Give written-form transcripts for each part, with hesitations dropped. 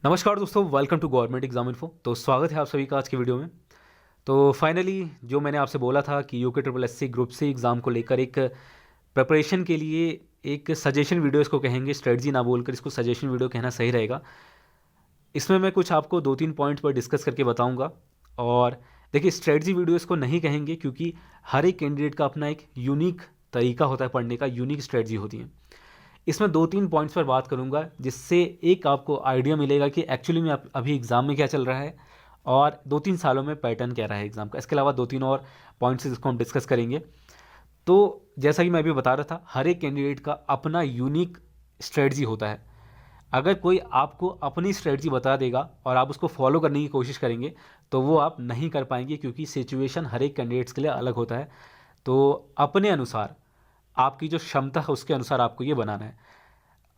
नमस्कार दोस्तों, welcome to government exam info. तो स्वागत है आप सभी का आज की वीडियो में। तो फाइनली जो मैंने आपसे बोला था कि UK triple SC group C exam को लेकर एक प्रिपरेशन के लिए एक सजेशन वीडियो इसको कहेंगे, स्ट्रेटजी ना बोलकर इसको सजेशन वीडियो कहना सही रहेगा। इसमें मैं कुछ आपको 2-3 पॉइंट पर डिस्कस करके बताऊंगा। और देखिए, स्ट्रेटजी वीडियो इसको नहीं कहेंगे क्योंकि हर एक कैंडिडेट का अपना एक यूनिक तरीका होता है पढ़ने का, यूनिक स्ट्रेटजी होती है। इसमें 2-3 पॉइंट्स पर बात करूंगा जिससे एक आपको आइडिया मिलेगा कि एक्चुअली में अभी एग्ज़ाम में क्या चल रहा है और 2-3 सालों में पैटर्न क्या रहा है एग्ज़ाम का। इसके अलावा 2-3 और पॉइंट्स जिसको हम डिस्कस करेंगे। तो जैसा कि मैं अभी बता रहा था, हर एक कैंडिडेट का अपना यूनिक स्ट्रेटजी होता है। अगर कोई आपको अपनी स्ट्रेटजी बता देगा और आप उसको फॉलो करने की कोशिश करेंगे तो वो आप नहीं कर पाएंगे, क्योंकि सिचुएशन हर एक कैंडिडेट्स के लिए अलग होता है। तो अपने अनुसार, आपकी जो क्षमता है उसके अनुसार आपको ये बनाना है।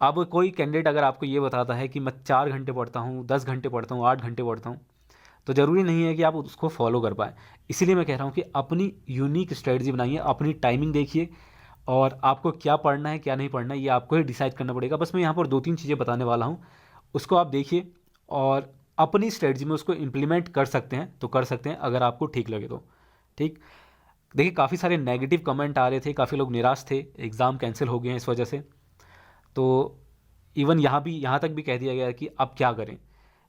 अब कोई कैंडिडेट अगर आपको ये बताता है कि मैं 4 घंटे पढ़ता हूँ, 10 घंटे पढ़ता हूँ, 8 घंटे पढ़ता हूँ, तो ज़रूरी नहीं है कि आप उसको फॉलो कर पाएँ। इसीलिए मैं कह रहा हूँ कि अपनी यूनिक स्ट्रेटजी बनाइए, अपनी टाइमिंग देखिए और आपको क्या पढ़ना है क्या नहीं पढ़ना है ये आपको ही डिसाइड करना पड़ेगा। बस मैं यहाँ पर 2-3 चीज़ें बताने वाला हूँ, उसको आप देखिए और अपनी स्ट्रेटजी में उसको इम्प्लीमेंट कर सकते हैं तो कर सकते हैं, अगर आपको ठीक लगे तो। ठीक। देखिए, काफ़ी सारे नेगेटिव कमेंट आ रहे थे, काफ़ी लोग निराश थे, एग्ज़ाम कैंसिल हो गए हैं इस वजह से। तो इवन यहाँ तक भी कह दिया गया है कि अब क्या करें,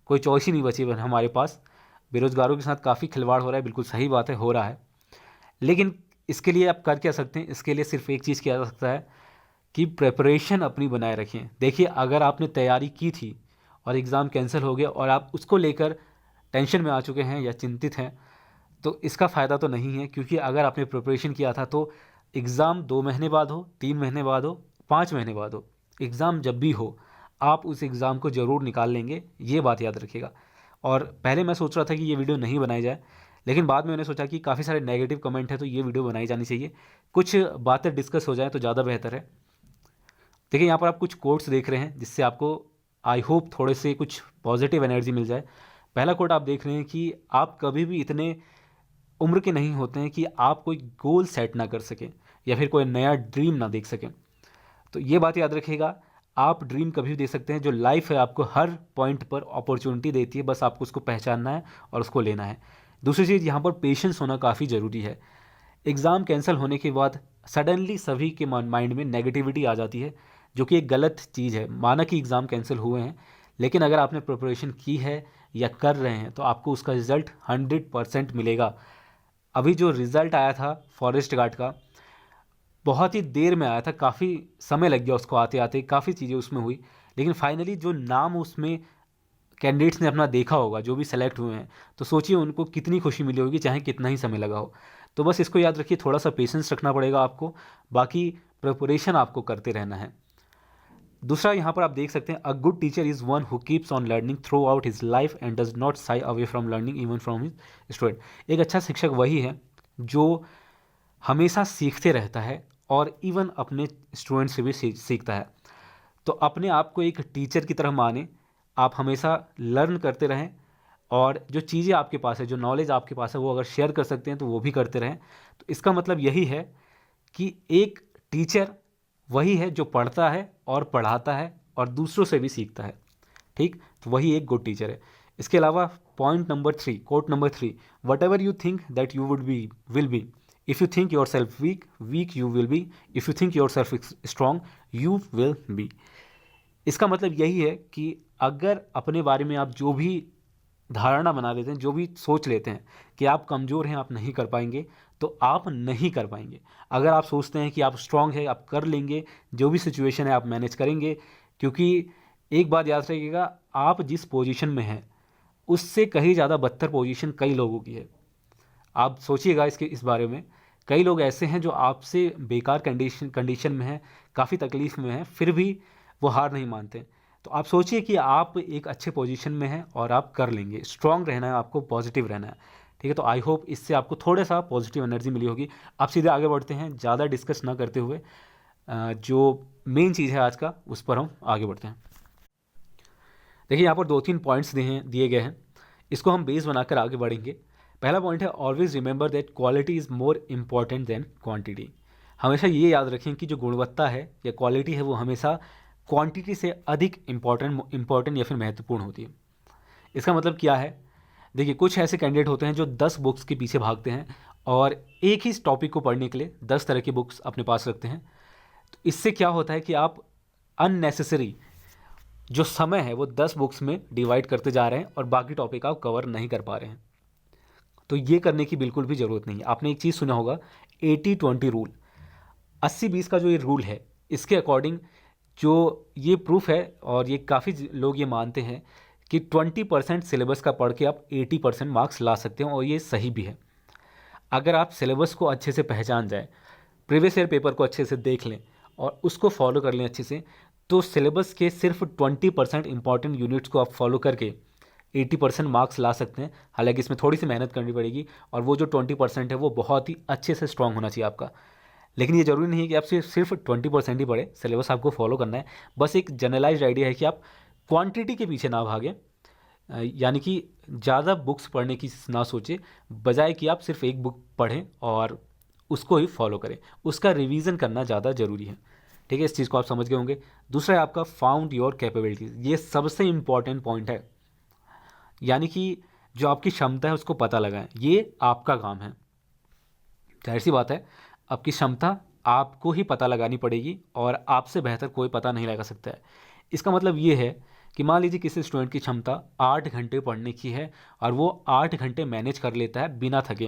कोई चॉइस ही नहीं बची हमारे पास। बेरोज़गारों के साथ काफ़ी खिलवाड़ हो रहा है, बिल्कुल सही बात है, हो रहा है। लेकिन इसके लिए आप कर क्या सकते हैं? इसके लिए सिर्फ एक चीज़ किया जा सकता है कि प्रिपरेशन अपनी बनाए रखें। देखिए, अगर आपने तैयारी की थी और एग्ज़ाम कैंसिल हो गया और आप उसको लेकर टेंशन में आ चुके हैं या चिंतित हैं, तो इसका फ़ायदा तो नहीं है। क्योंकि अगर आपने प्रिपरेशन किया था तो एग्ज़ाम 2 महीने बाद हो, 3 महीने बाद हो, 5 महीने बाद हो, एग्ज़ाम जब भी हो, आप उस एग्ज़ाम को ज़रूर निकाल लेंगे, ये बात याद रखिएगा। और पहले मैं सोच रहा था कि ये वीडियो नहीं बनाई जाए, लेकिन बाद में मैंने सोचा कि काफ़ी सारे नेगेटिव कमेंट है तो ये वीडियो बनाई जानी चाहिए, कुछ बातें डिस्कस हो जाए तो ज़्यादा बेहतर है। देखिए, यहाँ पर आप कुछ कोट्स देख रहे हैं जिससे आपको आई होप थोड़े से कुछ पॉजिटिव एनर्जी मिल जाए। पहला कोट आप देख रहे हैं कि आप कभी भी इतने उम्र के नहीं होते हैं कि आप कोई गोल सेट ना कर सकें या फिर कोई नया ड्रीम ना देख सकें। तो ये बात याद रखिएगा, आप ड्रीम कभी भी दे सकते हैं। जो लाइफ है आपको हर पॉइंट पर अपॉर्चुनिटी देती है, बस आपको उसको पहचानना है और उसको लेना है। दूसरी चीज़, यहाँ पर पेशेंस होना काफ़ी ज़रूरी है। एग्ज़ाम कैंसिल होने के बाद सडनली सभी के माइंड में नेगेटिविटी आ जाती है, जो कि एक गलत चीज़ है। माना कि एग्ज़ाम कैंसिल हुए हैं, लेकिन अगर आपने प्रिपरेशन की है या कर रहे हैं तो आपको उसका रिज़ल्ट 100% मिलेगा। अभी जो रिज़ल्ट आया था फॉरेस्ट गार्ड का, बहुत ही देर में आया था, काफ़ी समय लग गया उसको आते आते, काफ़ी चीज़ें उसमें हुई, लेकिन फाइनली जो नाम उसमें कैंडिडेट्स ने अपना देखा होगा, जो भी सेलेक्ट हुए हैं, तो सोचिए उनको कितनी खुशी मिली होगी, चाहे कितना ही समय लगा हो। तो बस इसको याद रखिए, थोड़ा सा पेशेंस रखना पड़ेगा आपको, बाकी प्रिपरेशन आपको करते रहना है। दूसरा, यहाँ पर आप देख सकते हैं, a good teacher is one who keeps on learning through out his life and does not Sai away from learning even from his student. एक अच्छा शिक्षक वही है जो हमेशा सीखते रहता है और इवन अपने स्टूडेंट से भी सीखता है। तो अपने आप को एक टीचर की तरह माने, आप हमेशा लर्न करते रहें और जो चीज़ें आपके पास है, जो नॉलेज आपके पास है, वो अगर शेयर कर सकते हैं तो वो भी करते रहें। तो इसका मतलब यही है कि एक टीचर वही है जो पढ़ता है और पढ़ाता है और दूसरों से भी सीखता है। ठीक, तो वही एक गुड टीचर है। इसके अलावा point number 3, quote number 3, whatever you think that you would be will be, if you think yourself weak, weak you will be, if you think yourself strong, you will be. इसका मतलब यही है कि अगर अपने बारे में आप जो भी धारणा बना लेते हैं, जो भी सोच लेते हैं कि आप कमज़ोर हैं, आप नहीं कर पाएंगे, तो आप नहीं कर पाएंगे। अगर आप सोचते हैं कि आप स्ट्रांग हैं, आप कर लेंगे, जो भी सिचुएशन है आप मैनेज करेंगे। क्योंकि एक बात याद रखिएगा, आप जिस पोजीशन में हैं उससे कहीं ज़्यादा बदतर पोजीशन कई लोगों की है। आप सोचिएगा इस बारे में। कई लोग ऐसे हैं जो आपसे बेकार कंडीशन में हैं, काफ़ी तकलीफ़ में हैं, फिर भी वो हार नहीं मानते। तो आप सोचिए कि आप एक अच्छे पोजीशन में हैं और आप कर लेंगे। स्ट्रांग रहना है आपको, पॉजिटिव रहना है। ठीक है, तो आई होप इससे आपको थोड़ा सा पॉजिटिव एनर्जी मिली होगी। आप सीधे आगे बढ़ते हैं, ज़्यादा डिस्कस ना करते हुए जो मेन चीज़ है आज का, उस पर हम आगे बढ़ते हैं। देखिए, यहाँ पर 2-3 पॉइंट्स दिए गए हैं, इसको हम बेस बनाकर आगे बढ़ेंगे। पहला पॉइंट है, always remember that quality is more important than quantity. हमेशा ये याद रखें कि जो गुणवत्ता है या क्वालिटी है वो हमेशा क्वांटिटी से अधिक इम्पॉर्टेंट या फिर महत्वपूर्ण होती है। इसका मतलब क्या है? देखिए, कुछ ऐसे कैंडिडेट होते हैं जो 10 बुक्स के पीछे भागते हैं और एक ही टॉपिक को पढ़ने के लिए 10 तरह की बुक्स अपने पास रखते हैं। तो इससे क्या होता है कि आप अननेसेसरी जो समय है वो 10 बुक्स में डिवाइड करते जा रहे हैं और बाकी टॉपिक आप कवर नहीं कर पा रहे हैं। तो ये करने की बिल्कुल भी ज़रूरत नहीं है। आपने एक चीज़ सुना होगा, 80-20 रूल, 80-20 का जो ये रूल है, इसके अकॉर्डिंग जो ये प्रूफ है और ये काफ़ी लोग ये मानते हैं कि 20% सिलेबस का पढ़ के आप 80% मार्क्स ला सकते हैं, और ये सही भी है। अगर आप सिलेबस को अच्छे से पहचान जाए, प्रीवियस ईयर पेपर को अच्छे से देख लें और उसको फॉलो कर लें अच्छे से, तो सिलेबस के सिर्फ 20% इंपॉर्टेंट यूनिट्स को आप फॉलो करके 80% मार्क्स ला सकते हैं। हालांकि इसमें थोड़ी सी मेहनत करनी पड़ेगी और वो जो 20% है वो बहुत ही अच्छे से स्ट्रांग होना चाहिए आपका। लेकिन ये ज़रूरी नहीं है कि आप सिर्फ 20% ही पढ़े, सिलेबस आपको फॉलो करना है। बस एक जनरलाइज्ड आइडिया है कि आप क्वांटिटी के पीछे ना भागें, यानी कि ज़्यादा बुक्स पढ़ने की ना सोचें, बजाय कि आप सिर्फ एक बुक पढ़ें और उसको ही फॉलो करें। उसका रिवीजन करना ज़्यादा ज़रूरी है। ठीक है, इस चीज़ को आप समझ गए होंगे। दूसरा है आपका फाउंड योर कैपेबिलिटीज़। ये सबसे इम्पॉर्टेंट पॉइंट है, यानी कि जो आपकी क्षमता है उसको पता लगाएं। ये आपका काम है। जाहिर सी बात है, आपकी क्षमता आपको ही पता लगानी पड़ेगी और आपसे बेहतर कोई पता नहीं लगा सकता है। इसका मतलब ये है कि मान लीजिए किसी स्टूडेंट की क्षमता 8 घंटे पढ़ने की है और वो 8 घंटे मैनेज कर लेता है बिना थके,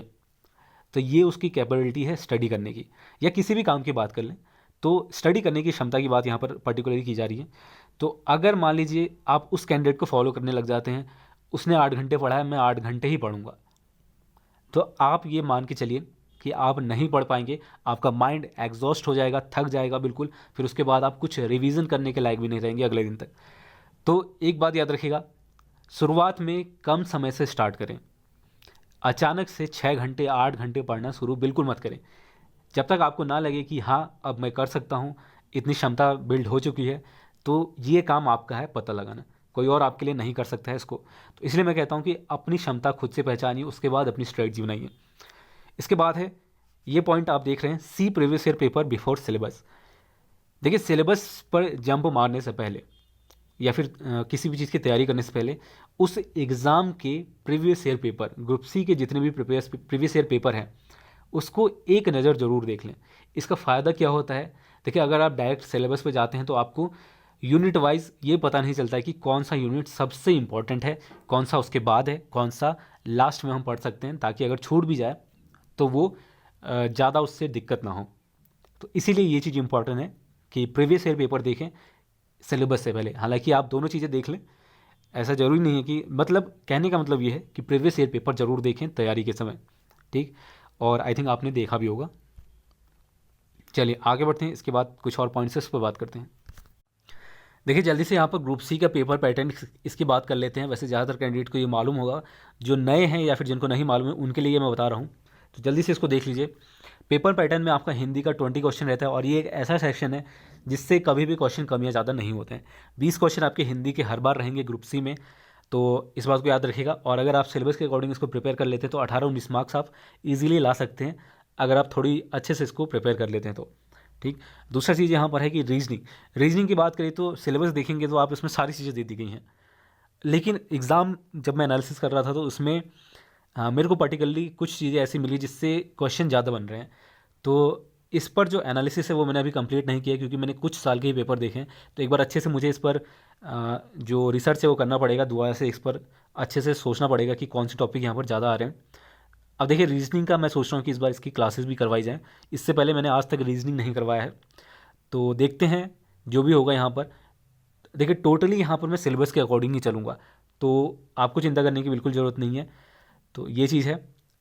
तो ये उसकी कैपेबिलिटी है स्टडी करने की। या किसी भी काम की बात कर लें तो स्टडी करने की क्षमता की बात यहाँ पर पर्टिकुलरली की जा रही है। तो अगर मान लीजिए आप उस कैंडिडेट को फॉलो करने लग जाते हैं, उसने 8 घंटे पढ़ा है, मैं 8 घंटे ही पढ़ूंगा, तो आप ये मान के चलिए कि आप नहीं पढ़ पाएंगे। आपका माइंड एग्जॉस्ट हो जाएगा, थक जाएगा बिल्कुल। फिर उसके बाद आप कुछ रिवीजन करने के लायक भी नहीं रहेंगे अगले दिन तक। तो एक बात याद रखिएगा, शुरुआत में कम समय से स्टार्ट करें। अचानक से 6 घंटे 8 घंटे पढ़ना शुरू बिल्कुल मत करें। जब तक आपको ना लगे कि हाँ अब मैं कर सकता हूँ, इतनी क्षमता बिल्ड हो चुकी है, तो ये काम आपका है पता लगाना। कोई और आपके लिए नहीं कर सकता है इसको। तो इसलिए मैं कहता हूँ कि अपनी क्षमता खुद से पहचानिए, उसके बाद अपनी स्ट्रेटजी बनाइए। इसके बाद है ये पॉइंट आप देख रहे हैं, see previous year paper before syllabus. देखिए, सिलेबस पर जंप मारने से पहले या फिर किसी भी चीज़ की तैयारी करने से पहले उस एग्ज़ाम के previous year paper, group C के जितने भी प्रीवियस ईयर पेपर हैं उसको एक नज़र ज़रूर देख लें। इसका फ़ायदा क्या होता है? देखिए, अगर आप डायरेक्ट सिलेबस पे जाते हैं तो आपको यूनिट वाइज ये पता नहीं चलता है कि कौन सा यूनिट सबसे इम्पॉर्टेंट है, कौन सा उसके बाद है, कौन सा लास्ट में हम पढ़ सकते हैं, ताकि अगर छूट भी जाए तो वो ज़्यादा उससे दिक्कत ना हो। तो इसीलिए ये चीज़ इंपॉर्टेंट है कि प्रीवियस ईयर पेपर देखें सिलेबस से पहले। हालांकि आप दोनों चीज़ें देख लें, ऐसा ज़रूरी नहीं है कि, मतलब कहने का मतलब ये है कि प्रीवियस ईयर पेपर ज़रूर देखें तैयारी के समय। ठीक, और आई थिंक आपने देखा भी होगा। चलिए आगे बढ़ते हैं, इसके बाद कुछ और पॉइंट्स इस पर बात करते हैं। देखिए, जल्दी से यहाँ पर ग्रुप सी का पेपर पैटर्न इसकी बात कर लेते हैं। वैसे ज़्यादातर कैंडिडेट को ये मालूम होगा, जो नए हैं या फिर जिनको नहीं मालूम है उनके लिए मैं बता रहा हूँ। तो जल्दी से इसको देख लीजिए। पेपर पैटर्न में आपका हिंदी का 20 क्वेश्चन रहता है और ये एक ऐसा सेक्शन है जिससे कभी भी क्वेश्चन कम या ज़्यादा नहीं होते हैं। 20 क्वेश्चन आपके हिंदी के हर बार रहेंगे ग्रुप सी में, तो इस बात को याद रखिएगा। और अगर आप सिलेबस के अकॉर्डिंग इसको प्रिपेयर कर लेते हैं तो 18-19 मार्क्स आप इजीली ला सकते हैं, अगर आप थोड़ी अच्छे से इसको प्रिपेयर कर लेते हैं तो। ठीक, दूसरा चीज़ यहाँ पर है कि रीजनिंग की बात करें तो सिलेबस देखेंगे तो आप इसमें सारी चीज़ें दे दी गई हैं, लेकिन एग्ज़ाम जब मैं एनालिसिस कर रहा था तो उसमें मेरे को पर्टिकुलरली कुछ चीज़ें ऐसी मिली जिससे क्वेश्चन ज़्यादा बन रहे हैं। तो इस पर जो एनालिसिस है वो मैंने अभी कंप्लीट नहीं किया, क्योंकि मैंने कुछ साल के ही पेपर देखे हैं। तो एक बार अच्छे से मुझे इस पर जो रिसर्च है वो करना पड़ेगा, दोबारा से इस पर अच्छे से सोचना पड़ेगा कि कौन से टॉपिक यहाँ पर ज़्यादा आ रहे हैं। अब देखिए, रीजनिंग का मैं सोच रहा हूँ कि इस बार इसकी क्लासेस भी करवाई जाएँ। इससे पहले मैंने आज तक रीजनिंग नहीं करवाया है, तो देखते हैं जो भी होगा यहाँ पर। देखिए, टोटली यहाँ पर मैं सिलेबस के अकॉर्डिंग ही चलूँगा, तो आपको चिंता करने की बिल्कुल ज़रूरत नहीं है। तो ये चीज़ है।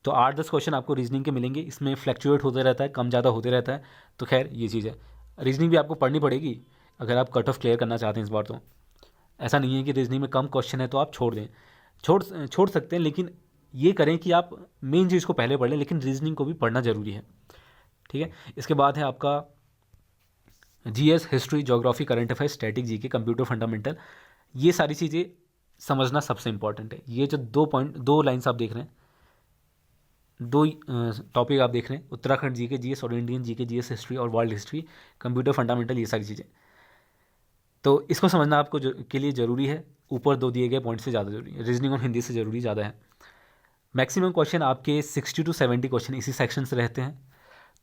तो 8-10 क्वेश्चन आपको रीजनिंग के मिलेंगे, इसमें फ्लैक्चुएट होते रहता है, कम ज़्यादा होते रहता है। तो खैर ये चीज़ है। रीजनिंग भी आपको पढ़नी पड़ेगी अगर आप कट ऑफ क्लियर करना चाहते हैं इस बार। तो ऐसा नहीं है कि रीजनिंग में कम क्वेश्चन है तो आप छोड़ दें, छोड़ सकते हैं, लेकिन ये करें कि आप मेन चीज़ को पहले पढ़ लें, लेकिन रीजनिंग को भी पढ़ना ज़रूरी है। ठीक है, इसके बाद है आपका GS, history, geography, current affairs, static GK, computer fundamental. ये सारी चीज़ें समझना सबसे इंपॉर्टेंट है। ये जो 2 लाइन्स आप देख रहे हैं, 2 टॉपिक आप देख रहे हैं, उत्तराखंड जीके जीएस और इंडियन जीके जीएस, हिस्ट्री और वर्ल्ड हिस्ट्री, कंप्यूटर फंडामेंटल, ये सारी चीज़ें, तो इसको समझना आपको के लिए ज़रूरी है। ऊपर 2 दिए गए पॉइंट से ज़्यादा जरूरी है। रीजनिंग और हिंदी से ज़रूरी ज़्यादा है। मैक्सिमम क्वेश्चन आपके 60 to 70 क्वेश्चन इसी सेक्शन से रहते हैं,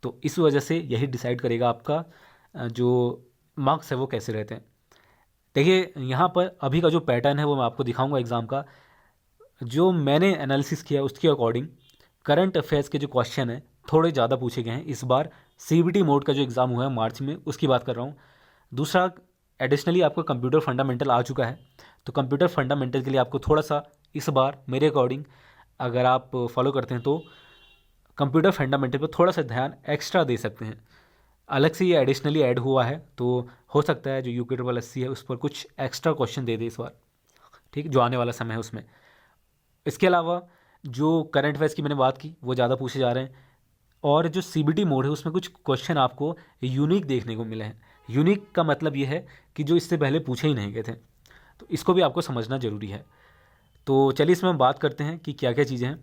तो इस वजह से यही डिसाइड करेगा आपका जो मार्क्स है वो कैसे रहते हैं। देखिए यहाँ पर अभी का जो पैटर्न है वो मैं आपको दिखाऊंगा एग्ज़ाम का। जो मैंने एनालिसिस किया उसके अकॉर्डिंग करंट अफेयर्स के जो क्वेश्चन हैं थोड़े ज़्यादा पूछे गए हैं इस बार। सीबीटी मोड का जो एग्ज़ाम हुआ है मार्च में, उसकी बात कर रहा हूँ। दूसरा, एडिशनली आपका कंप्यूटर फंडामेंटल आ चुका है, तो कंप्यूटर फंडामेंटल के लिए आपको थोड़ा सा इस बार मेरे अकॉर्डिंग अगर आप फॉलो करते हैं तो कंप्यूटर फंडामेंटल पर थोड़ा सा ध्यान एक्स्ट्रा दे सकते हैं। अलग से ये एडिशनली ऐड हुआ है, तो हो सकता है जो UKSSC है उस पर कुछ एक्स्ट्रा क्वेश्चन दे दे इस बार, ठीक, जो आने वाला समय है उसमें। इसके अलावा जो करंट अफेयर्स की मैंने बात की वो ज़्यादा पूछे जा रहे हैं, और जो CBT मोड है उसमें कुछ क्वेश्चन आपको यूनिक देखने को मिले हैं। यूनिक का मतलब ये है कि जो इससे पहले पूछे ही नहीं गए थे, तो इसको भी आपको समझना ज़रूरी है। तो चलिए इसमें हम बात करते हैं कि क्या क्या चीज़ें हैं।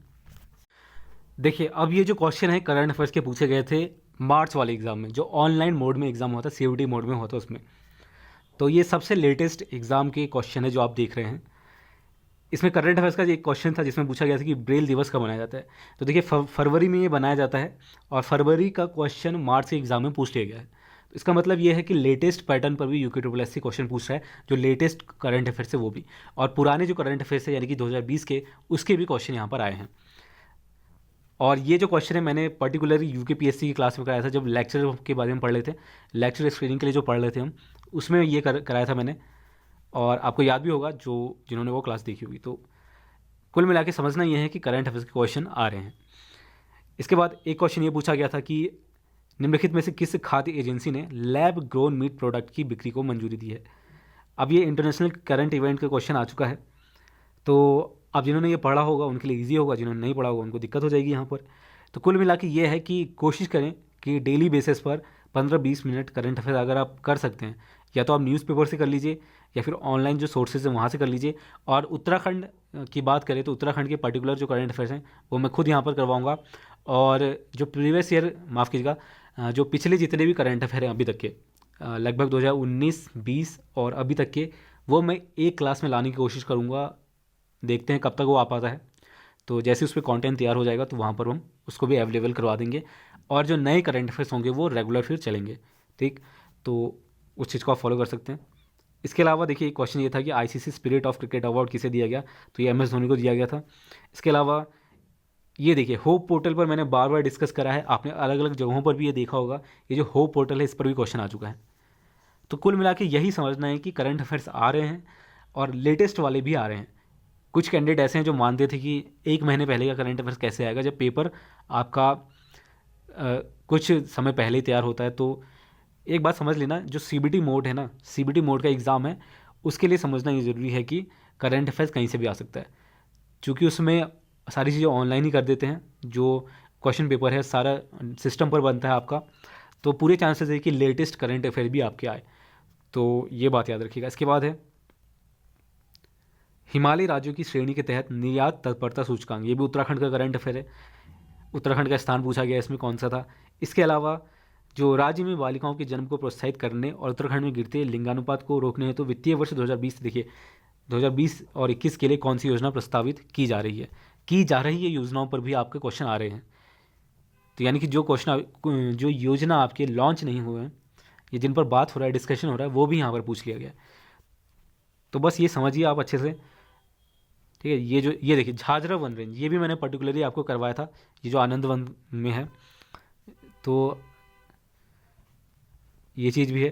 देखिए अब ये जो क्वेश्चन है करंट अफेयर्स के पूछे गए थे मार्च वाले एग्ज़ाम में, जो ऑनलाइन मोड में एग्ज़ाम होता है, CBT मोड में होता है उसमें। तो ये सबसे लेटेस्ट एग्ज़ाम के क्वेश्चन है जो आप देख रहे हैं। इसमें करंट अफेयर्स का एक क्वेश्चन था जिसमें पूछा गया था कि ब्रेल दिवस कब मनाया जाता है। तो देखिए फरवरी में ये बनाया जाता है, और फरवरी का क्वेश्चन मार्च के एग्ज़ाम में पूछ लिया गया है। तो इसका मतलब ये है कि लेटेस्ट पैटर्न पर भी UKSSC क्वेश्चन पूछ रहा है, जो लेटेस्ट करंट अफेयर्स है वो भी, और पुराने जो करंट अफेयर्स है यानी कि 2020 के, उसके भी क्वेश्चन यहाँ पर आए हैं। और ये जो क्वेश्चन है मैंने पर्टिकुलरली UKPSC की क्लास में कराया था, जब लेक्चर के बारे में पढ़ रहे थे, लेक्चर स्क्रीनिंग के लिए जो पढ़ रहे थे हम, उसमें ये कराया था मैंने, और आपको याद भी होगा जो जिन्होंने वो क्लास देखी होगी। तो कुल मिला के समझना ये है कि करंट अफेयर्स के क्वेश्चन आ रहे हैं। इसके बाद एक क्वेश्चन ये पूछा गया था कि निम्नलिखित में से किस खाद्य एजेंसी ने लैब ग्रोन मीट प्रोडक्ट की बिक्री को मंजूरी दी है। अब ये इंटरनेशनल करंट इवेंट का क्वेश्चन आ चुका है, तो अब जिन्होंने ये पढ़ा होगा उनके लिए ईजी होगा, जिन्होंने नहीं पढ़ा होगा उनको दिक्कत हो जाएगी यहाँ पर। तो कुल मिला के ये है कि कोशिश करें कि डेली बेसिस पर 15-20 मिनट करंट अफेयर अगर आप कर सकते हैं, या तो आप न्यूज़पेपर से कर लीजिए या फिर ऑनलाइन जो सोर्सेज हैं वहाँ से कर लीजिए। और उत्तराखंड की बात करें तो उत्तराखंड के पर्टिकुलर जो करंट अफेयर्स हैं वो मैं खुद यहाँ पर करवाऊँगा, और जो प्रीवियस ईयर, माफ़ कीजिएगा, जो पिछले जितने भी करंट अफेयर हैं अभी तक के, लगभग 2019, 20 और अभी तक के, वो मैं एक क्लास में लाने की कोशिश करूँगा। देखते हैं कब तक वो आ पाता है। तो जैसे उस पर कॉन्टेंट तैयार हो जाएगा तो वहाँ पर हम उसको भी अवेलेबल करवा देंगे, और जो नए करंट अफेयर्स होंगे वो रेगुलर फिर चलेंगे, ठीक। तो उस चीज़ को आप फॉलो कर सकते हैं। इसके अलावा देखिए एक क्वेश्चन ये था कि ICC spirit of cricket award किसे दिया गया, तो ये MS धोनी को दिया गया था। इसके अलावा ये देखिए होप पोर्टल पर मैंने बार बार डिस्कस करा है, आपने अलग अलग जगहों पर भी ये देखा होगा, ये जो होप पोर्टल है इस पर भी क्वेश्चन आ चुका है। तो कुल मिला के यही समझना है कि करंट अफेयर्स आ रहे हैं, और लेटेस्ट वाले भी आ रहे हैं। कुछ कैंडिडेट ऐसे हैं जो मानते थे कि 1 महीने पहले का करंट अफेयर्स कैसे आएगा, जब पेपर आपका कुछ समय पहले ही तैयार होता है। तो एक बात समझ लेना, जो CBT मोड है ना, CBT मोड का एग्ज़ाम है, उसके लिए समझना ये ज़रूरी है कि करंट अफेयर्स कहीं से भी आ सकता है, क्योंकि उसमें सारी चीज़ें ऑनलाइन ही कर देते हैं। जो क्वेश्चन पेपर है सारा सिस्टम पर बनता है आपका, तो पूरे चांसेस है कि लेटेस्ट करंट अफेयर भी आपके आए। तो ये बात याद रखिएगा। इसके बाद है हिमालय राज्यों की श्रेणी के तहत निर्यात तत्परता सूचकांक, ये भी उत्तराखंड का करंट अफेयर है। उत्तराखंड का स्थान पूछा गया इसमें कौन सा था। इसके अलावा जो राज्य में बालिकाओं के जन्म को प्रोत्साहित करने और उत्तराखंड में गिरते लिंगानुपात को रोकने हेतु वित्तीय वर्ष 2020, देखिए 2020 और 21 के लिए कौन सी योजना प्रस्तावित की जा रही है, योजनाओं पर भी आपके क्वेश्चन आ रहे हैं। तो यानी कि जो योजना आपके लॉन्च नहीं हुए हैं, ये जिन पर बात हो रहा है, डिस्कशन हो रहा है, वो भी यहाँ पर पूछ लिया गया है। तो बस ये समझिए आप अच्छे से, ठीक है। ये देखिए झाझरा वन रेंज, ये भी मैंने पर्टिकुलरली आपको करवाया था, ये जो आनंद वन में है, तो ये चीज़ भी है।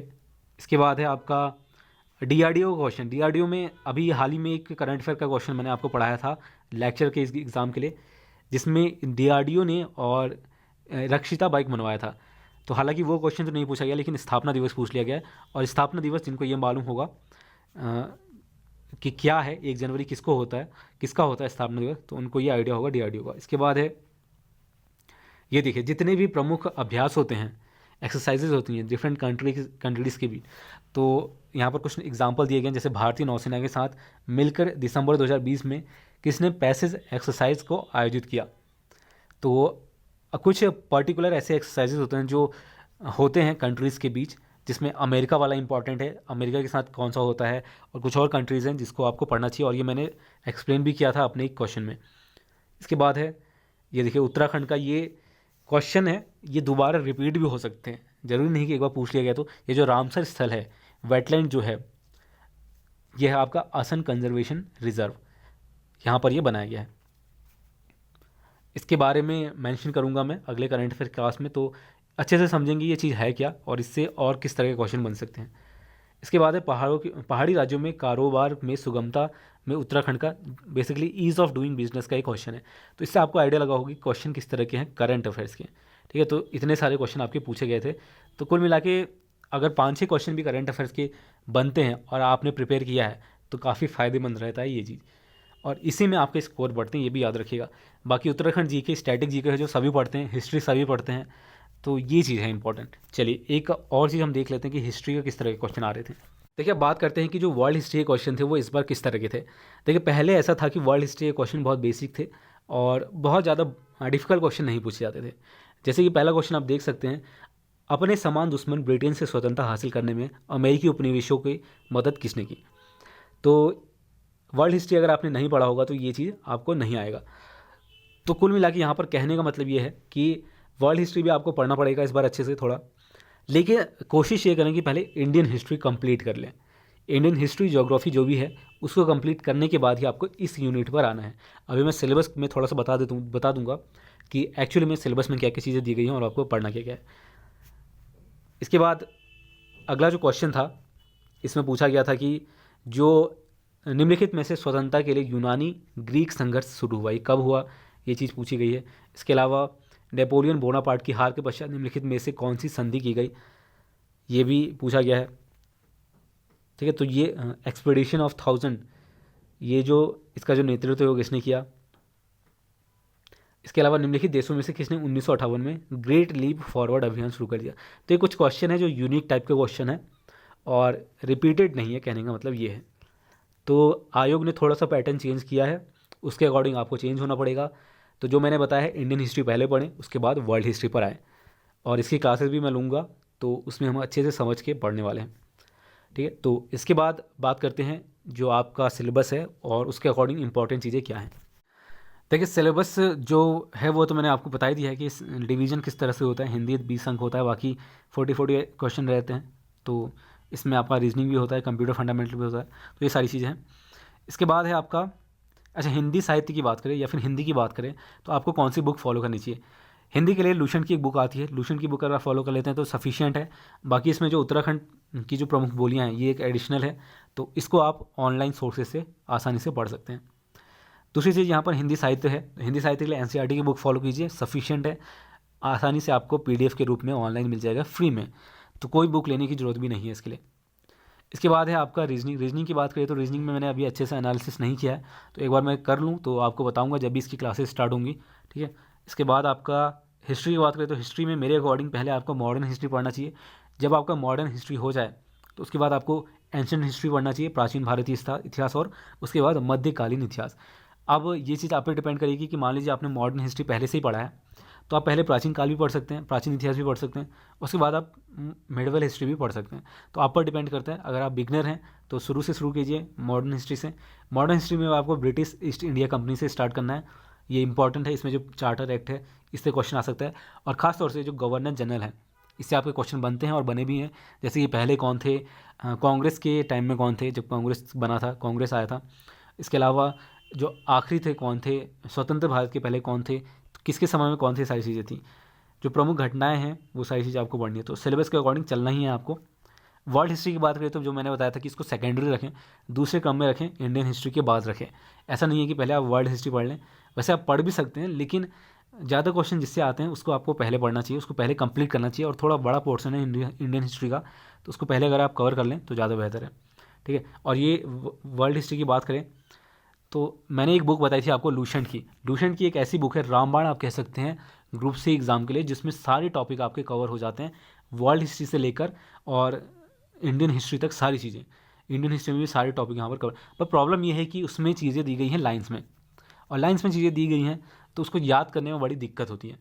इसके बाद है आपका DRDO का क्वेश्चन। DRDO में अभी हाल ही में एक करंट अफेयर का क्वेश्चन मैंने आपको पढ़ाया था लेक्चर के इस एग्ज़ाम के लिए, जिसमें DRDO ने और रक्षिता बाइक बनवाया था। तो हालांकि वो क्वेश्चन तो नहीं पूछा गया, लेकिन स्थापना दिवस पूछ लिया गया है। और स्थापना दिवस जिनको ये मालूम होगा कि क्या है, 1 जनवरी किसका होता है स्थापना दिवस, तो उनको ये आइडिया होगा DRDO का। इसके बाद है ये देखिए जितने भी प्रमुख अभ्यास होते हैं, एक्सरसाइजेज होती हैं डिफरेंट कंट्रीज़ के भी, तो यहाँ पर कुछ एग्जांपल दिए गए हैं। जैसे भारतीय नौसेना के साथ मिलकर दिसंबर 2020 में किसने पैसेज एक्सरसाइज को आयोजित किया। तो कुछ पर्टिकुलर ऐसे एक्सरसाइजेज होते हैं जो होते हैं कंट्रीज़ के बीच, जिसमें अमेरिका वाला इंपॉर्टेंट है, अमेरिका के साथ कौन सा होता है, और कुछ और कंट्रीज़ हैं जिसको आपको पढ़ना चाहिए, और ये मैंने एक्सप्लेन भी किया था अपने एक क्वेश्चन में। इसके बाद है ये देखिए उत्तराखंड का ये क्वेश्चन है, ये दोबारा रिपीट भी हो सकते हैं, ज़रूरी नहीं कि एक बार पूछ लिया गया। तो ये जो रामसर स्थल है, वेटलैंड जो है, ये है आपका असम कंजर्वेशन रिजर्व, यहाँ पर ये बनाया गया है। इसके बारे में मेंशन करूँगा मैं अगले करंट अफेयर क्लास में, तो अच्छे से समझेंगे ये चीज़ है क्या और इससे और किस तरह के क्वेश्चन बन सकते हैं। इसके बाद है पहाड़ी राज्यों में कारोबार में सुगमता में उत्तराखंड का basically ease of doing business का एक क्वेश्चन है। तो इससे आपको आइडिया लगा होगी क्वेश्चन किस तरह के हैं करंट अफेयर्स के। ठीक है, तो इतने सारे क्वेश्चन आपके पूछे गए थे, तो कुल मिला के अगर 5-6 क्वेश्चन भी करंट अफेयर्स के बनते हैं और आपने प्रिपेयर किया है तो काफ़ी फ़ायदेमंद रहता है ये चीज़, और इसी में आपके स्कोर बढ़ते हैं, ये भी याद रखिएगा। बाकी उत्तराखंड जी के स्टैटिक जी के है जो सभी पढ़ते हैं, हिस्ट्री सभी पढ़ते हैं, तो ये चीज़ है इंपॉर्टेंट। चलिए एक और चीज़ हम देख लेते हैं कि हिस्ट्री का किस तरह के क्वेश्चन आ रहे थे। देखिए बात करते हैं कि जो वर्ल्ड हिस्ट्री के क्वेश्चन थे वो इस बार किस तरह के थे। देखिए पहले ऐसा था कि वर्ल्ड हिस्ट्री के क्वेश्चन बहुत बेसिक थे और बहुत ज़्यादा डिफिकल्ट क्वेश्चन नहीं पूछे जाते थे। जैसे कि पहला क्वेश्चन आप देख सकते हैं, अपने समान दुश्मन ब्रिटेन से स्वतंत्रता हासिल करने में अमेरिकी उपनिवेशों की मदद किसने की। तो वर्ल्ड हिस्ट्री अगर आपने नहीं पढ़ा होगा तो ये चीज़ आपको नहीं आएगा। तो कुल मिला के यहाँ पर कहने का मतलब ये है कि वर्ल्ड हिस्ट्री भी आपको पढ़ना पड़ेगा इस बार अच्छे से थोड़ा, लेकिन कोशिश ये करें कि पहले इंडियन हिस्ट्री कंप्लीट कर लें। इंडियन हिस्ट्री ज्योग्राफी जो भी है उसको कंप्लीट करने के बाद ही आपको इस यूनिट पर आना है। अभी मैं सिलेबस में थोड़ा सा बता दूंगा कि एक्चुअली में सिलेबस में क्या क्या चीज़ें दी गई हैं और आपको पढ़ना क्या क्या है। इसके बाद अगला जो क्वेश्चन था इसमें पूछा गया था कि जो निम्नलिखित में से स्वतंत्रता के लिए यूनानी ग्रीक संघर्ष शुरू हुआ, ये कब हुआ, ये चीज़ पूछी गई है। इसके अलावा नेपोलियन बोनापार्ट की हार के पश्चात निम्नलिखित में से कौन सी संधि की गई, ये भी पूछा गया है। ठीक है, तो ये एक्सपेडिशन ऑफ 1000, ये जो इसका जो नेतृत्व है किसने किया। इसके अलावा निम्नलिखित देशों में से किसने 1958 में ग्रेट लीप फॉरवर्ड अभियान शुरू कर दिया। तो ये कुछ क्वेश्चन है जो यूनिक टाइप के क्वेश्चन है और रिपीटेड नहीं है, कहने का मतलब ये है। तो आयोग ने थोड़ा सा पैटर्न चेंज किया है, उसके अकॉर्डिंग आपको चेंज होना पड़ेगा। तो जो मैंने बताया है इंडियन हिस्ट्री पहले पढ़ें, उसके बाद वर्ल्ड हिस्ट्री पर आएँ, और इसकी क्लासेस भी मैं लूँगा तो उसमें हम अच्छे से समझ के पढ़ने वाले हैं। ठीक है, तो इसके बाद बात करते हैं जो आपका सिलेबस है और उसके अकॉर्डिंग इंपॉर्टेंट चीज़ें क्या हैं। देखिए सिलेबस जो है वो तो मैंने आपको बता ही दिया है कि डिवीज़न किस तरह से होता है। हिंदी 20 अंक होता है, बाकी 40 क्वेश्चन रहते हैं। तो इसमें आपका रीजनिंग भी होता है, कंप्यूटर फंडामेंटल भी होता है, तो ये सारी चीज़ें हैं। इसके बाद है आपका, अच्छा हिंदी साहित्य की बात करें या फिर हिंदी की बात करें तो आपको कौन सी बुक फॉलो करनी चाहिए। हिंदी के लिए लूशन की एक बुक आती है, लूशन की बुक अगर आप फॉलो कर लेते हैं तो सफिशिएंट है। बाकी इसमें जो उत्तराखंड की जो प्रमुख बोलियाँ हैं ये एक एडिशनल है, तो इसको आप ऑनलाइन सोर्सेज से आसानी से पढ़ सकते हैं। दूसरी चीज़ यहाँ पर हिंदी साहित्य है, हिंदी साहित्य के लिए एनसीईआरटी की बुक फॉलो कीजिए, सफिशिएंट है, आसानी से आपको पीडीएफ के रूप में ऑनलाइन मिल जाएगा फ्री में, तो कोई बुक लेने की ज़रूरत भी नहीं है इसके लिए। इसके बाद है आपका रीजनिंग की बात करें तो रीजनिंग में मैंने अभी अच्छे से एनालिसिस नहीं किया है, तो एक बार मैं कर लूँ तो आपको बताऊँगा जब भी इसकी क्लासेस स्टार्ट होंगी। ठीक है, इसके बाद आपका हिस्ट्री की बात करें तो हिस्ट्री में मेरे अकॉर्डिंग पहले आपको मॉडर्न हिस्ट्री पढ़ना चाहिए। जब आपका मॉडर्न हिस्ट्री हो जाए तो उसके बाद आपको एंशिएंट हिस्ट्री पढ़ना चाहिए, प्राचीन भारतीय इतिहास, और उसके बाद मध्यकालीन इतिहास। अब ये चीज़ आप पे डिपेंड करेगी कि मान लीजिए आपने मॉडर्न हिस्ट्री पहले से ही पढ़ा है तो आप पहले प्राचीन काल भी पढ़ सकते हैं, प्राचीन इतिहास भी पढ़ सकते हैं, उसके बाद आप मिडिवल हिस्ट्री भी पढ़ सकते हैं। तो आप पर डिपेंड करता है। अगर आप बिगनर हैं तो शुरू से शुरू कीजिए मॉडर्न हिस्ट्री से। मॉडर्न हिस्ट्री में आपको ब्रिटिश ईस्ट इंडिया कंपनी से स्टार्ट करना है, ये इंपॉर्टेंट है। इसमें जो चार्टर एक्ट है इससे क्वेश्चन आ सकता है, और ख़ास तौर से जो गवर्नर जनरल है इससे आपके क्वेश्चन बनते हैं और बने भी हैं। जैसे कि पहले कौन थे, कांग्रेस के टाइम में कौन थे जब कांग्रेस बना था, कांग्रेस आया था। इसके अलावा जो आखिरी थे कौन थे, स्वतंत्र भारत के पहले कौन थे, किसके समय में कौन सी सारी चीज़ें थी, जो प्रमुख घटनाएं हैं वो सारी चीज़ें आपको पढ़नी है। तो सिलेबस के अकॉर्डिंग चलना ही है आपको। वर्ल्ड हिस्ट्री की बात करें तो जो मैंने बताया था कि इसको सेकेंडरी रखें, दूसरे क्रम में रखें, इंडियन हिस्ट्री के बाद रखें। ऐसा नहीं है कि पहले आप वर्ल्ड हिस्ट्री पढ़ लें, वैसे आप पढ़ भी सकते हैं, लेकिन ज़्यादा क्वेश्चन जिससे आते हैं उसको आपको पहले पढ़ना चाहिए, उसको पहले कंप्लीट करना चाहिए। और थोड़ा बड़ा पोर्शन है इंडियन हिस्ट्री का, तो उसको पहले अगर आप कवर कर लें तो ज़्यादा बेहतर है। ठीक है, और ये वर्ल्ड हिस्ट्री की बात करें तो मैंने एक बुक बताई थी आपको लूसेंट की। लूसेंट की एक ऐसी बुक है, रामबाण आप कह सकते हैं ग्रुप सी एग्ज़ाम के लिए, जिसमें सारे टॉपिक आपके कवर हो जाते हैं, वर्ल्ड हिस्ट्री से लेकर और इंडियन हिस्ट्री तक सारी चीज़ें। इंडियन हिस्ट्री में भी सारे टॉपिक यहाँ पर कवर। पर प्रॉब्लम यह है कि उसमें चीज़ें दी गई हैं लाइन्स में, और लाइन्स में चीज़ें दी गई हैं तो उसको याद करने में बड़ी दिक्कत होती है।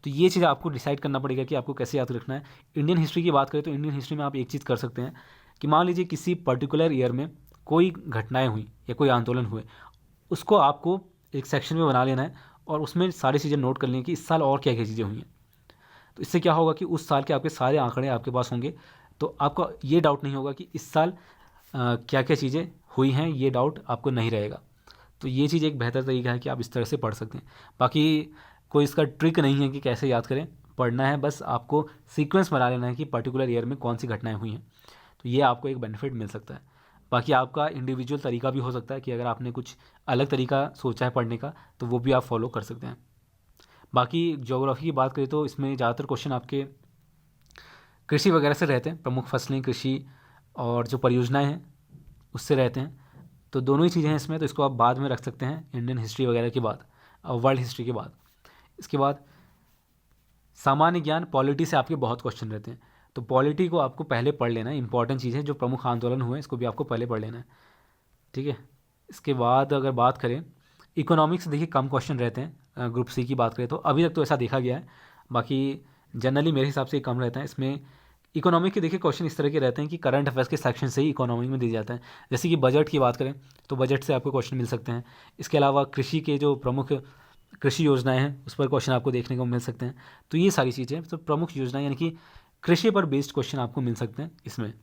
तो ये चीज़ आपको डिसाइड करना पड़ेगा कि आपको कैसे याद रखना है। इंडियन हिस्ट्री की बात करें तो इंडियन हिस्ट्री में आप एक चीज़ कर सकते हैं कि मान लीजिए किसी पर्टिकुलर ईयर में कोई घटनाएं हुई या कोई आंदोलन हुए, उसको आपको एक सेक्शन में बना लेना है और उसमें सारी चीज़ें नोट कर लें कि इस साल और क्या क्या चीज़ें हुई हैं। तो इससे क्या होगा कि उस साल के आपके सारे आंकड़े आपके पास होंगे, तो आपका ये डाउट नहीं होगा कि इस साल क्या क्या चीज़ें हुई हैं, ये डाउट आपको नहीं रहेगा। तो ये चीज़ एक बेहतर तरीका है कि आप इस तरह से पढ़ सकते हैं। बाकी कोई इसका ट्रिक नहीं है कि कैसे याद करें, पढ़ना है बस, आपको सीक्वेंस बना लेना है कि पर्टिकुलर ईयर में कौन सी घटनाएं हुई हैं, तो ये आपको एक बेनिफिट मिल सकता है। बाकी आपका इंडिविजुअल तरीका भी हो सकता है कि अगर आपने कुछ अलग तरीका सोचा है पढ़ने का तो वो भी आप फॉलो कर सकते हैं। बाकी ज्योग्राफी की बात करें तो इसमें ज़्यादातर क्वेश्चन आपके कृषि वगैरह से रहते हैं, प्रमुख फसलें, कृषि और जो परियोजनाएं हैं उससे रहते हैं। तो दोनों ही चीज़ें हैं इसमें, तो इसको आप बाद में रख सकते हैं इंडियन हिस्ट्री वगैरह के बाद और वर्ल्ड हिस्ट्री के बाद। इसके बाद सामान्य ज्ञान, पॉलिटी से आपके बहुत क्वेश्चन रहते हैं, तो पॉलिटी को आपको पहले पढ़ लेना है। इंपॉर्टेंट चीज़ है, जो प्रमुख आंदोलन हुए इसको भी आपको पहले पढ़ लेना है, ठीक है। इसके बाद अगर बात करें इकोनॉमिक्स, देखिए कम क्वेश्चन रहते हैं ग्रुप सी की बात करें तो, अभी तक तो ऐसा देखा गया है। बाकी जनरली मेरे हिसाब से कम रहता है इसमें। इकोनॉमिक के देखिए क्वेश्चन इस तरह के रहते हैं कि करंट अफेयर्स के सेक्शन से ही इकोनॉमिक में दिया जाता है। जैसे कि बजट की बात करें तो बजट से आपको क्वेश्चन मिल सकते हैं। इसके अलावा कृषि के जो प्रमुख कृषि योजनाएं हैं उस पर क्वेश्चन आपको देखने को मिल सकते हैं। तो ये सारी चीज़ें, तो प्रमुख योजनाएं यानी कि कृषि पर बेस्ड क्वेश्चन आपको मिल सकते हैं इसमें।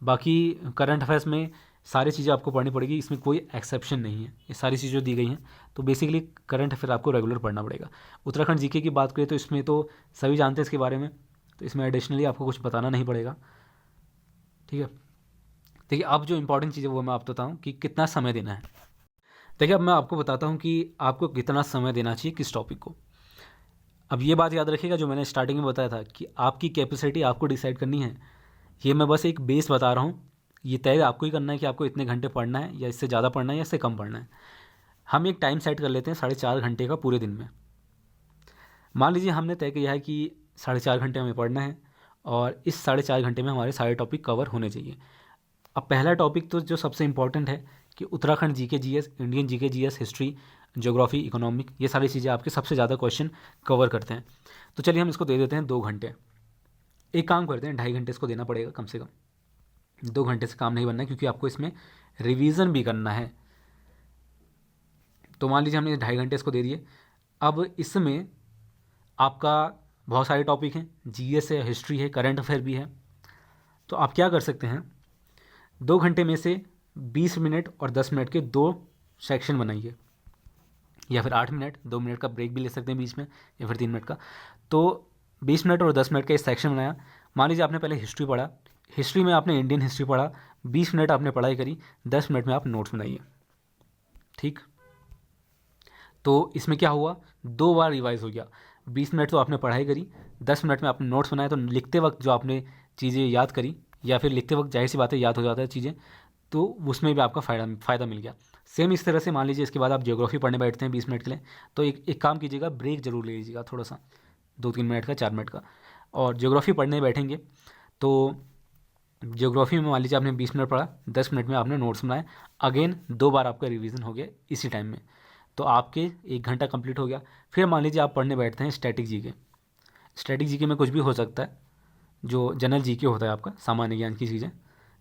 बाकी करंट अफेयर्स में सारी चीज़ें आपको पढ़नी पड़ेगी, इसमें कोई एक्सेप्शन नहीं है, ये सारी चीज़ें जो दी गई हैं। तो बेसिकली करंट अफेयर आपको रेगुलर पढ़ना पड़ेगा। उत्तराखंड जीके की बात करें तो इसमें तो सभी जानते हैं इसके बारे में, तो इसमें एडिशनली आपको कुछ बताना नहीं पड़ेगा, ठीक है। देखिए अब जो इंपॉर्टेंट चीज़ है वो मैं आपको बताऊँ कि कितना समय देना है। देखिए अब मैं आपको बताता हूँ कि आपको कितना समय देना चाहिए किस टॉपिक को। अब ये बात याद रखिएगा जो मैंने स्टार्टिंग में बताया था कि आपकी कैपेसिटी आपको डिसाइड करनी है। ये मैं बस एक बेस बता रहा हूँ, ये तय आपको ही करना है कि आपको इतने घंटे पढ़ना है या इससे ज़्यादा पढ़ना है या इससे कम पढ़ना है। हम एक टाइम सेट कर लेते हैं 4.5 घंटे का पूरे दिन में। मान लीजिए हमने तय किया है कि 4.5 घंटे हमें पढ़ना है और इस 4.5 घंटे में हमारे सारे टॉपिक कवर होने चाहिए। अब पहला टॉपिक तो जो सबसे इंपॉर्टेंट है कि Uttarakhand GK GS, Indian GK GS, history, geography, economic, ये सारी चीज़ें आपके सबसे ज़्यादा क्वेश्चन कवर करते हैं। तो चलिए हम इसको दे देते हैं 2 घंटे। एक काम करते हैं 2.5 घंटे इसको देना पड़ेगा कम से कम, 2 घंटे से काम नहीं बनना है क्योंकि आपको इसमें रिवीजन भी करना है। तो मान लीजिए हमने 2.5 घंटे इसको दे दिए। अब इसमें आपका बहुत सारे टॉपिक हैं, जीएस है, हिस्ट्री है, करंट अफेयर भी है। तो आप क्या कर सकते हैं, 2 घंटे में से 20 मिनट और 10 मिनट के 2 सेक्शन बनाइए, या फिर 8 मिनट, 2 मिनट का ब्रेक भी ले सकते हैं बीच में, या फिर 3 मिनट का। तो 20 मिनट और 10 मिनट का एक सेक्शन बनाया। मान लीजिए आपने पहले हिस्ट्री पढ़ा, हिस्ट्री में आपने इंडियन हिस्ट्री पढ़ा, 20 मिनट आपने पढ़ाई करी, 10 मिनट में आप नोट्स बनाइए, ठीक। तो इसमें क्या हुआ, 2 बार रिवाइज हो गया। 20 मिनट तो आपने पढ़ाई करी, 10 मिनट में आपने नोट्स बनाए, तो लिखते वक्त जो आपने चीज़ें याद करी या फिर लिखते वक्त जाहिर सी बातें याद हो जाता है चीज़ें, तो उसमें भी आपका फ़ायदा मिल गया। सेम इस तरह से मान लीजिए इसके बाद आप ज्योग्राफी पढ़ने बैठते हैं 20 मिनट के लिए, तो एक काम कीजिएगा, ब्रेक जरूर ले लीजिएगा थोड़ा सा, 2-3 मिनट का, 4 मिनट का। और ज्योग्राफी पढ़ने बैठेंगे तो ज्योग्राफी में मान लीजिए आपने 20 मिनट पढ़ा, 10 मिनट में आपने नोट्स बनाए, अगेन 2 बार आपका रिवीजन हो गया इसी टाइम में, तो आपके 1 घंटा कंप्लीट हो गया। फिर मान लीजिए आप पढ़ने बैठते हैं स्टैटिक जीके। स्टैटिक जीके में कुछ भी हो सकता है, जो जनरल जीके होता है आपका, सामान्य ज्ञान की चीज़ें,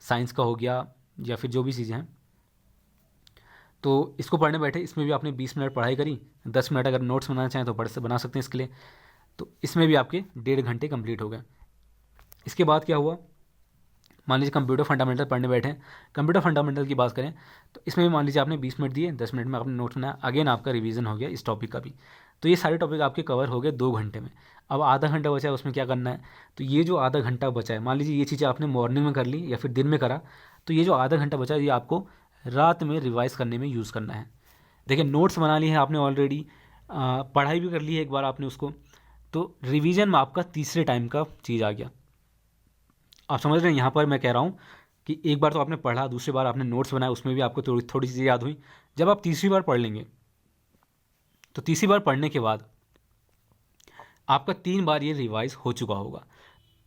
साइंस का हो गया या फिर जो भी चीज़ें हैं। तो इसको पढ़ने बैठे, इसमें भी आपने 20 मिनट पढ़ाई करी, 10 मिनट अगर नोट्स बनाना चाहें तो बना सकते हैं इसके लिए। तो इसमें भी आपके 1.5 घंटे कंप्लीट हो गए। इसके बाद क्या हुआ, मान लीजिए कंप्यूटर फंडामेंटल पढ़ने बैठे हैं। कंप्यूटर फंडामेंटल की बात करें तो इसमें भी मान लीजिए आपने 20 मिनट दिए, 10 मिनट में आपने नोट्स बनाया, अगेन आपका रिवीजन हो गया इस टॉपिक का भी। तो ये सारे टॉपिक आपके कवर हो गए 2 घंटे में। अब आधा घंटा बचा है, उसमें क्या करना है, तो ये जो आधा घंटा बचा है, मान लीजिए ये चीज़ें आपने मॉर्निंग में कर ली या फिर दिन में करा, तो ये जो आधा घंटा बचा है ये आपको रात में रिवाइज़ करने में यूज़ करना है। देखिए नोट्स बना लिए हैं आपने ऑलरेडी, पढ़ाई भी कर ली है एक बार आपने उसको, तो रिवीजन में आपका तीसरे टाइम का चीज़ आ गया। आप समझ रहे हैं, यहाँ पर मैं कह रहा हूँ कि एक बार तो आपने पढ़ा, दूसरी बार आपने नोट्स बनाया, उसमें भी आपको थोड़ी चीज़ें याद हुई। जब आप तीसरी बार पढ़ लेंगे तो तीसरी बार पढ़ने के बाद आपका 3 बार ये रिवाइज हो चुका होगा,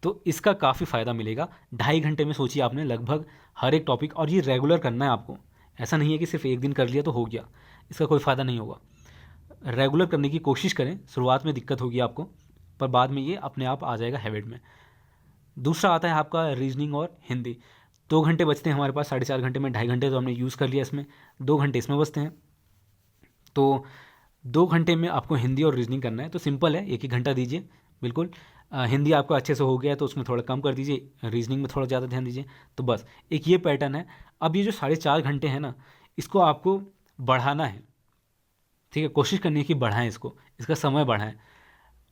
तो इसका काफ़ी फ़ायदा मिलेगा। 2.5 घंटे में सोचिए आपने लगभग हर एक टॉपिक, और ये रेगुलर करना है आपको, ऐसा नहीं है कि सिर्फ एक दिन कर लिया तो हो गया, इसका कोई फ़ायदा नहीं होगा। रेगुलर करने की कोशिश करें। शुरुआत में दिक्कत होगी आपको, पर बाद में ये अपने आप आ जाएगा हैबिट में। दूसरा आता है आपका रीजनिंग और हिंदी। 2 घंटे बचते हैं हमारे पास, 4.5 घंटे में 2.5 घंटे तो हमने यूज़ कर लिया इसमें, 2 घंटे इसमें बचते हैं। तो 2 घंटे में आपको हिंदी और रीजनिंग करना है, तो सिंपल है, 1-1 घंटा दीजिए बिल्कुल। हिंदी आपको अच्छे से हो गया है तो उसमें थोड़ा कम कर दीजिए, रीजनिंग में थोड़ा ज़्यादा ध्यान दीजिए। तो बस एक ये पैटर्न है। अब ये जो 4.5 घंटे हैं ना, इसको आपको बढ़ाना है, ठीक है। कोशिश करनी है कि बढ़ाएं इसको, इसका समय बढ़ाएं।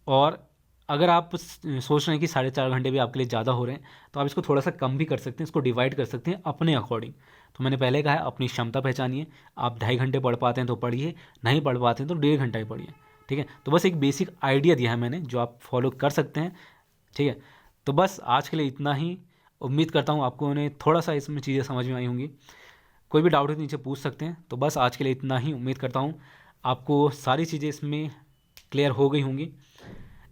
और अगर आप सोच रहे हैं कि 4.5 घंटे भी आपके लिए ज़्यादा हो रहे हैं, तो आप इसको थोड़ा सा कम भी कर सकते हैं, इसको डिवाइड कर सकते हैं अपने अकॉर्डिंग। तो मैंने पहले कहा है अपनी क्षमता पहचानिए। आप 2.5 घंटे पढ़ पाते हैं तो पढ़िए, नहीं पढ़ पाते हैं तो 1.5 घंटा ही पढ़िए, ठीक है। तो बस एक बेसिक आइडिया दिया है मैंने जो आप फॉलो कर सकते हैं, ठीक है। तो बस आज के लिए इतना ही। उम्मीद करता हूँ आपको ने थोड़ा सा इसमें चीज़ें समझ में आई होंगी। कोई भी डाउट है तो नीचे पूछ सकते हैं। तो बस आज के लिए इतना ही। उम्मीद करता हूँ आपको सारी चीज़ें इसमें क्लियर हो गई होंगी।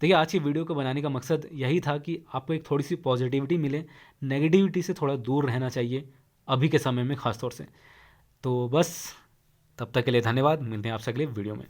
देखिए, आज की वीडियो को बनाने का मकसद यही था कि आपको एक थोड़ी सी पॉजिटिविटी मिले, नेगेटिविटी से थोड़ा दूर रहना चाहिए अभी के समय में ख़ास तौर से। तो बस तब तक के लिए धन्यवाद। मिलते हैं आपसे अगले वीडियो में।